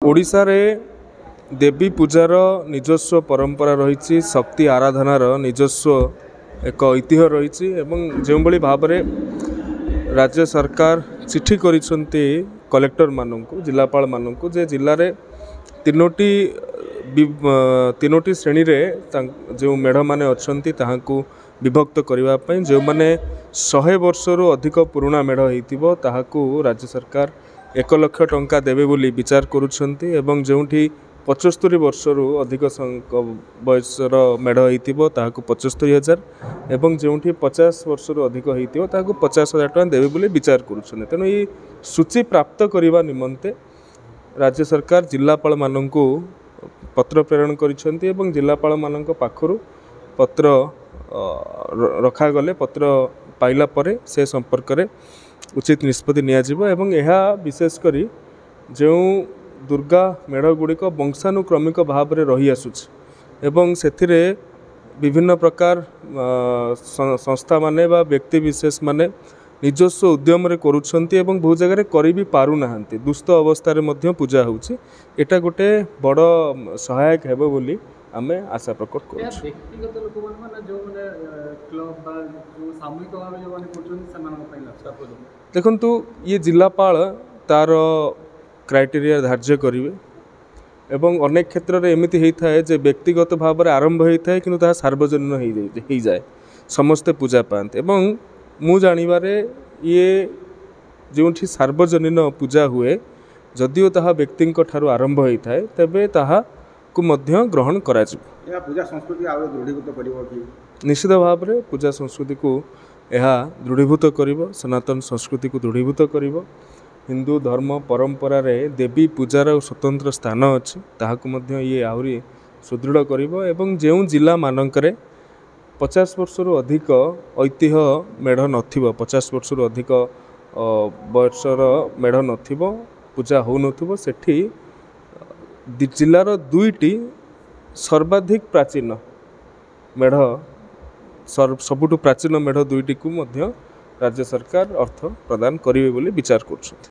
ओडिशा रे देवी पूजार निजस्व परंपरा रही शक्ति आराधनार निजस्व एक ऐतिह्य रही जो भाव में राज्य सरकार चिठी करिसेंती कलेक्टर मानक जिलापाल मानक जे जिले में तीनोटी श्रेणी रे जो मेढ़ माने अच्छी ताहाकू विभक्त करने जो मैंने 100 वर्षर अधिक पुराणा मेढ़ हो ताहाकू राज्य सरकार 1 लाख टंका देवे बोली विचार करुछंती एवं जोठी 75 वर्षर अधिक बयसर मेढ़ हो ताहाकू 75,000 एवं जोठी 50 वर्षर अधिक हो ताहाकू 50,000 टंका देवे बोली विचार करुछंती। तेणु ये सूची प्राप्त करने निमंते राज्य सरकार जिलापाल मानकू पत्र प्रेरण करिसेंती एवं जिलापाल मानक पाखरु पत्र रखा गले पत्र पाइला परे से संपर्क में उचित निष्पत्ति नियाजिबो एवं यह विशेषकर जो दुर्गा मेढ़ गुड़िक वंशानुक्रमिक भाव में रही आसुछि एवं सेथिरे विभिन्न प्रकार संस्था माने बा व्यक्ति विशेष माने निजस्व उद्यम रे करुछंती एवं बहुत जगह करी भी पारु नाहंती दुस्त अवस्था रे मध्य पूजा होउछि एटा गोटे बड़ सहायक हेबो बोली आमे आशा प्रकट करू। व्यक्तिगत लोक माने जो क्लब बा जो सामूहिक भाव जो माने करछन समान पइला देखंतु ये जिलापाल तार क्राइटेरिया धार्य करिवे एवं अनेक क्षेत्र में एमती होता है जे व्यक्तिगत भाव में आरंभ होता है किंतु सार्वजनीन हो जाए समस्ते पूजा पाते एवं मु जानिबारे ये जो सार्वजनीन पूजा हुए जदिओ ताहा व्यक्ति ठारू आरंभ होता है तेबे ताहा को मध्य ग्रहण करा या पूजा संस्कृति आरो दृढ़ीभूत करिवो कि निश्चित भाव में पूजा संस्कृति को यह दृढ़ीभूत करिवो सनातन संस्कृति को दृढ़ीभूत करिवो हिंदू धर्म परंपरा रे देवी पूजार स्वतंत्र स्थान अच्छी ताहाकु मध्य ये आहरी सुदृढ़ करिवो एवं जो जिला मानकरे 50 वर्षर अधिक ऐतिह्य मेढ़ नथिबो 50 वर्षर अधिक वर्षर मेढ़ नथिबो पूजा हो नथिबो सेठी जिलार 2टी सर्वाधिक प्राचीन मेढ़ सबुठु प्राचीन मेढ़ 2टी को मध्य राज्य सरकार अर्थ प्रदान करिवे बोली विचार करछथि।